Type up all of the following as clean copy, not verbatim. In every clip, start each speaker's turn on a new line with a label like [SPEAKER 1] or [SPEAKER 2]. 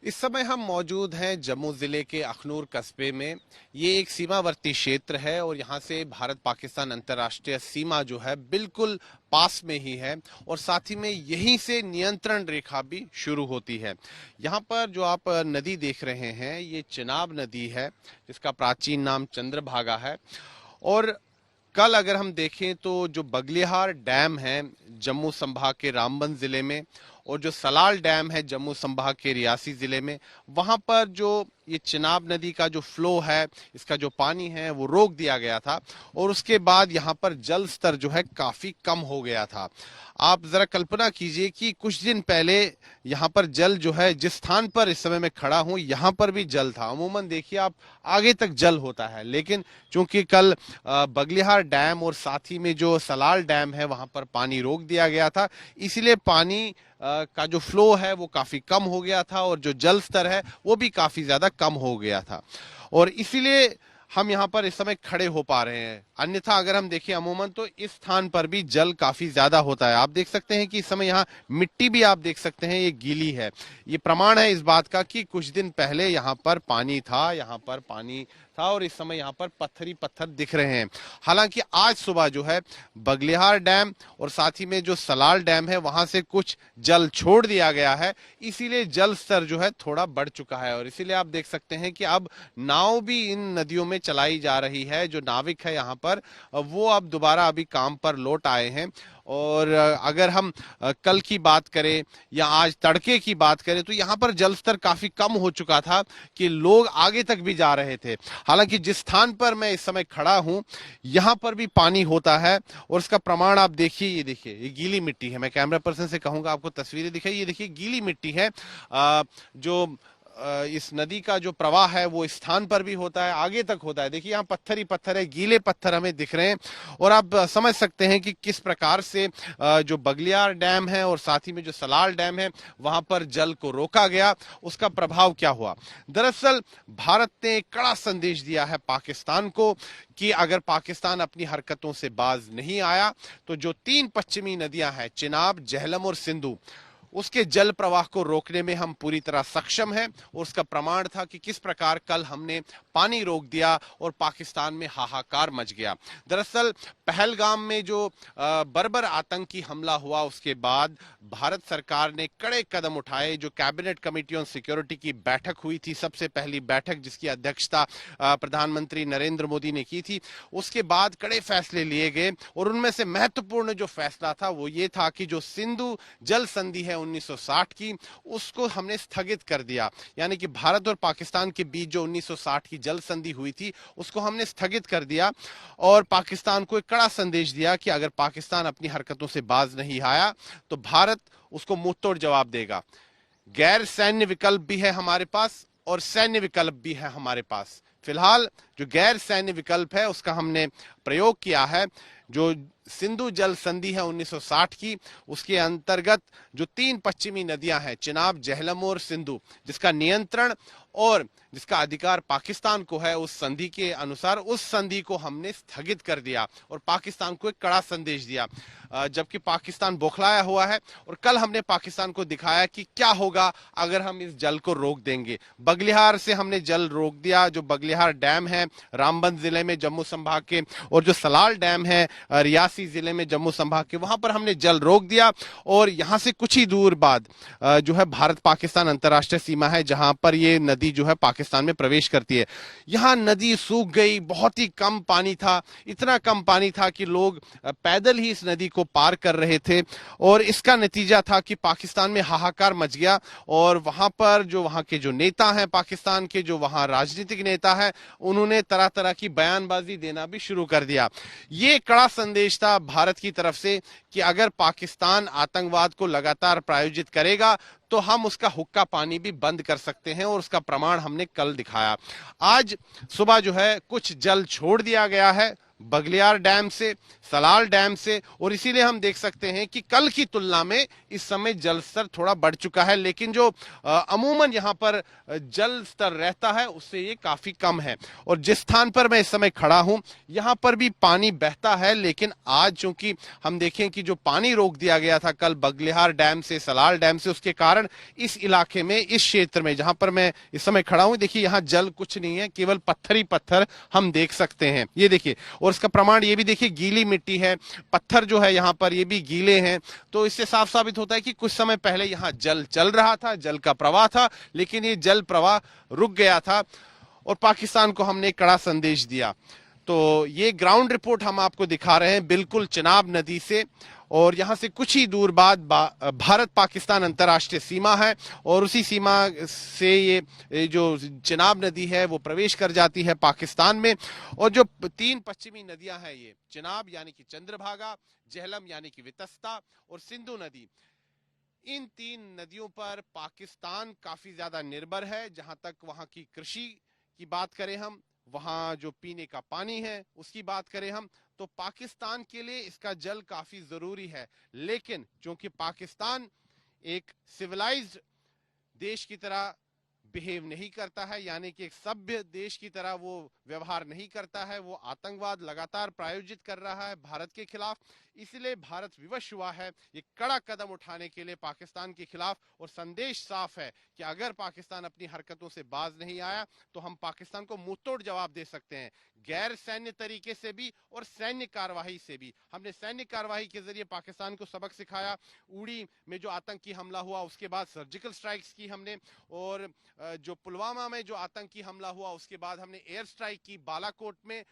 [SPEAKER 1] इस समय हम मौजूद हैं जम्मू जिले के अखनूर कस्बे में। ये एक सीमावर्ती क्षेत्र है और यहाँ से भारत पाकिस्तान अंतर्राष्ट्रीय सीमा जो है बिल्कुल पास में ही है और साथ ही में यहीं से नियंत्रण रेखा भी शुरू होती है। यहाँ पर जो आप नदी देख रहे हैं ये चिनाब नदी है, जिसका प्राचीन नाम चंद्रभागा है। और कल अगर हम देखें तो जो बगलिहार डैम है जम्मू संभाग के रामबन जिले में और जो सलाल डैम है जम्मू संभाग के रियासी जिले में, वहां पर जो ये चिनाब नदी का जो फ्लो है, इसका जो पानी है वो रोक दिया गया था और उसके बाद यहाँ पर जल स्तर जो है काफी कम हो गया था। आप जरा कल्पना कीजिए कि कुछ दिन पहले यहाँ पर जल जो है, जिस स्थान पर इस समय मैं खड़ा हूँ यहाँ पर भी जल था। अमूमन देखिए आप आगे तक जल होता है, लेकिन चूंकि कल बगलिहार डैम और साथ ही में जो सलाल डैम है वहां पर पानी रोक दिया गया था, इसलिए पानी का जो फ्लो है वो काफी कम हो गया था और जो जल स्तर है वो भी काफी ज्यादा कम हो गया था और इसीलिए हम यहाँ पर इस समय खड़े हो पा रहे हैं। अन्यथा अगर हम देखें अमूमन तो इस स्थान पर भी जल काफी ज्यादा होता है। आप देख सकते हैं कि इस समय यहाँ मिट्टी भी आप देख सकते हैं ये गीली है। ये प्रमाण है इस बात का कि कुछ दिन पहले यहाँ पर पानी था, यहाँ पर पानी था और इस समय यहाँ पर पत्थर ही पत्थर दिख रहे हैं। हालांकि आज सुबह जो है बगलिहार डैम और साथ ही में जो सलाल डैम है वहां से कुछ जल छोड़ दिया गया है, इसीलिए जल स्तर जो है थोड़ा बढ़ चुका है और इसीलिए आप देख सकते हैं कि अब नाव भी इन नदियों में चलाई जा रही है। जो नाविक है यहाँ पर वो अब दोबारा अभी काम पर लौट आए हैं। और अगर हम कल की बात करें या आज तड़के की बात करें तो यहाँ पर जल स्तर काफी कम हो चुका था कि लोग आगे तक भी जा रहे थे। हालांकि जिस स्थान पर मैं इस समय खड़ा हूं यहाँ पर भी पानी होता है और इसका प्रमाण आप देखिए। ये देखिए, ये गीली मिट्टी है। मैं कैमरा पर्सन से कहूंगा आपको तस्वीरें दिखाई। ये देखिए गीली मिट्टी है। जो इस नदी का जो प्रवाह है वो इस स्थान पर भी होता है, आगे तक होता है। देखिए यहाँ पत्थर ही पत्थर है, गीले पत्थर हमें दिख रहे हैं और आप समझ सकते हैं कि किस प्रकार से जो बगलियार डैम है और साथ ही में जो सलाल डैम है वहां पर जल को रोका गया, उसका प्रभाव क्या हुआ। दरअसल भारत ने कड़ा संदेश दिया है पाकिस्तान को कि अगर पाकिस्तान अपनी हरकतों से बाज नहीं आया तो जो 3 पश्चिमी नदियां हैं चिनाब, झेलम और सिंधु, उसके जल प्रवाह को रोकने में हम पूरी तरह सक्षम हैं। और उसका प्रमाण था कि किस प्रकार कल हमने पानी रोक दिया और पाकिस्तान में हाहाकार मच गया। दरअसल पहलगाम में जो बर्बर आतंकी हमला हुआ उसके बाद भारत सरकार ने कड़े कदम उठाए। जो कैबिनेट कमेटी ऑन सिक्योरिटी की बैठक हुई थी, सबसे पहली बैठक जिसकी अध्यक्षता प्रधानमंत्री नरेंद्र मोदी ने की थी, उसके बाद कड़े फैसले लिए गए और उनमें से महत्वपूर्ण जो फैसला था वो ये था कि जो सिंधु जल संधि है 1960 की, उसको हमने स्थगित कर दिया। यानी कि भारत और पाकिस्तान के बीच जो 1960 की जल संधि हुई थी उसको हमने स्थगित कर दिया और पाकिस्तान को एक कड़ा संदेश दिया कि अगर पाकिस्तान अपनी हरकतों से बाज नहीं आया तो भारत उसको मुंहतोड़ जवाब देगा। गैर सैन्य विकल्प भी है हमारे पास और सैन्य विकल्प भी है हमारे पास। फिलहाल जो गैर सैन्य विकल्प है उसका हमने प्रयोग किया है। जो सिंधु जल संधि है 1960 की, उसके अंतर्गत जो 3 पश्चिमी नदियां हैं चिनाब, झेलम और सिंधु, जिसका नियंत्रण और जिसका अधिकार पाकिस्तान को है, उस संधि के अनुसार उस संधि को हमने स्थगित कर दिया और पाकिस्तान को एक कड़ा संदेश दिया। जबकि पाकिस्तान बौखलाया हुआ है और कल हमने पाकिस्तान को दिखाया कि क्या होगा अगर हम इस जल को रोक देंगे। बगलिहार से हमने जल रोक दिया। जो बगलिहार डैम है रामबन जिले में जम्मू संभाग के और जो सलाल डैम है रियासी जिले में जम्मू संभाग के, वहां पर हमने जल रोक दिया और यहां से कुछ ही दूर बाद जो है भारत पाकिस्तान अंतर्राष्ट्रीय सीमा है जहां पर ये नदी जो है पाकिस्तान में प्रवेश करती है। यहां नदी सूख गई, बहुत ही कम पानी था। इतना कम पानी था कि लोग पैदल ही इस नदी को पार कर रहे थे और इसका नतीजा था कि पाकिस्तान में हाहाकार मच गया और वहां पर जो वहां के जो नेता हैं पाकिस्तान के, जो वहां राजनीतिक नेता है, उन्होंने तरह तरह की बयानबाजी देना भी शुरू कर दिया। ये कड़ा संदेश था भारत की तरफ से कि अगर पाकिस्तान आतंकवाद को लगातार प्रायोजित करेगा तो हम उसका हुक्का पानी भी बंद कर सकते हैं और उसका प्रमाण हमने कल दिखाया। आज सुबह जो है कुछ जल छोड़ दिया गया है बगलियार डैम से, सलाल डैम से, और इसीलिए हम देख सकते हैं कि कल की तुलना में इस समय जल स्तर थोड़ा बढ़ चुका है, लेकिन जो अमूमन यहाँ पर जल स्तर रहता है उससे ये काफी कम है। और जिस स्थान पर मैं इस समय खड़ा हूं यहाँ पर भी पानी बहता है, लेकिन आज चूंकि हम देखें कि जो पानी रोक दिया गया था कल बगलिहार डैम से, सलाल डैम से, उसके कारण इस इलाके में, इस क्षेत्र में जहां पर मैं इस समय खड़ा हूं, देखिए यहाँ जल कुछ नहीं है, केवल पत्थर ही पत्थर हम देख सकते हैं। ये देखिए, और इसका प्रमाण ये भी देखिए, गीली मिट्टी है, पत्थर जो है यहाँ पर ये भी गीले हैं। तो इससे साफ साबित होता है कि कुछ समय पहले यहाँ जल चल रहा था, जल का प्रवाह था, लेकिन ये जल प्रवाह रुक गया था और पाकिस्तान को हमने कड़ा संदेश दिया। तो ये ग्राउंड रिपोर्ट हम आपको दिखा रहे हैं बिल्कुल चिनाब नदी से, और यहां से कुछ ही दूर बाद भारत पाकिस्तान अंतर्राष्ट्रीय सीमा है, और उसी सीमा से ये जो चिनाब नदी है वो प्रवेश कर जाती है पाकिस्तान में। और जो 3 पश्चिमी नदियां हैं, ये चिनाब यानी कि चंद्रभागा, झेलम यानी कि वितस्ता, और सिंधु नदी, इन 3 नदियों पर पाकिस्तान काफी ज्यादा निर्भर है। जहां तक वहां की कृषि की बात करें हम, वहां जो पीने का पानी है उसकी बात करें हम, तो पाकिस्तान के लिए इसका जल काफी जरूरी है। लेकिन चूंकि पाकिस्तान एक सिविलाइज्ड देश की तरह बिहेव नहीं करता है, यानी कि एक सभ्य देश की तरह वो व्यवहार नहीं करता है, वो आतंकवाद लगातार प्रायोजित कर रहा है भारत के खिलाफ, इसलिए भारत विवश हुआ है ये कड़ा कदम उठाने के लिए पाकिस्तान के खिलाफ। और संदेश साफ है कि अगर पाकिस्तान अपनी हरकतों से बाज नहीं आया तो हम पाकिस्तान को मुंहतोड़ जवाब दे सकते हैं, गैर सैन्य तरीके से भी और सैन्य कार्यवाही से भी। हमने सैन्य कार्यवाही के जरिए पाकिस्तान को सबक सिखाया, उड़ी में जो आतंकी हमला हुआ उसके बाद सर्जिकल स्ट्राइक्स की हमने, और जो पुलवामा में जो आतंकी हमला हुआ उसके बाद हमने एयर स्ट्राइक की बालाकोट में।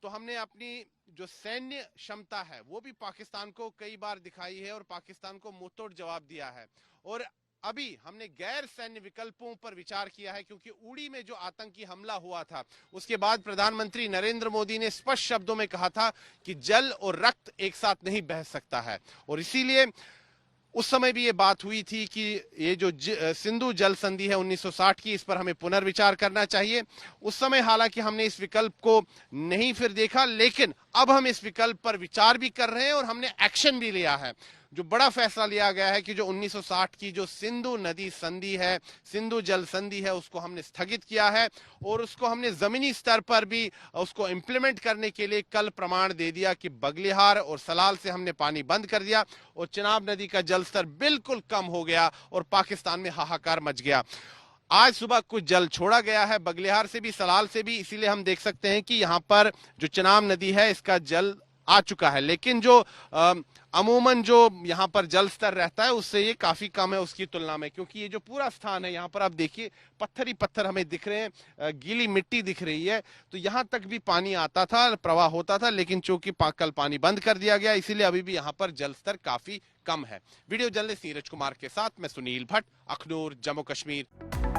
[SPEAKER 1] तो हमने अपनी जो सैन्य क्षमता है वो भी पाकिस्तान को कई बार दिखाई है और पाकिस्तान को मुंहतोड़ जवाब दिया है। और अभी हमने गैर सैन्य विकल्पों पर विचार किया है, क्योंकि उड़ी में जो आतंकी हमला हुआ था उसके बाद प्रधानमंत्री नरेंद्र मोदी ने स्पष्ट शब्दों में कहा था कि जल और रक्त एक साथ नहीं बह सकता है। और इसीलिए उस समय भी ये बात हुई थी कि ये जो सिंधु जल संधि है 1960 की, इस पर हमें पुनर्विचार करना चाहिए। उस समय हालांकि हमने इस विकल्प को नहीं फिर देखा, लेकिन अब हम इस विकल्प पर विचार भी कर रहे हैं और हमने एक्शन भी लिया है। जो बड़ा फैसला लिया गया है कि जो 1960 की जो सिंधु नदी संधि है, सिंधु जल संधि है, उसको हमने स्थगित किया है और उसको हमने जमीनी स्तर पर भी उसको इंप्लीमेंट करने के लिए कल प्रमाण दे दिया कि बगलिहार और सलाल से हमने पानी बंद कर दिया और चिनाब नदी का जल स्तर बिल्कुल कम हो गया और पाकिस्तान में हाहाकार मच गया। आज सुबह कुछ जल छोड़ा गया है बगलिहार से भी, सलाल से भी, इसीलिए हम देख सकते हैं कि यहाँ पर जो चिनाब नदी है इसका जल आ चुका है, लेकिन जो अमूमन जो यहाँ पर जल स्तर रहता है उससे ये काफी कम है उसकी तुलना में, क्योंकि ये जो पूरा स्थान है यहाँ पर आप देखिए पत्थर ही पत्थर हमें दिख रहे हैं, गीली मिट्टी दिख रही है। तो यहाँ तक भी पानी आता था, प्रवाह होता था, लेकिन चूंकि कल पानी बंद कर दिया गया इसीलिए अभी भी यहाँ पर जल स्तर काफी कम है। वीडियो जर्नलिस्ट नीरज कुमार के साथ मैं सुनील भट्ट, अखनूर, जम्मू कश्मीर।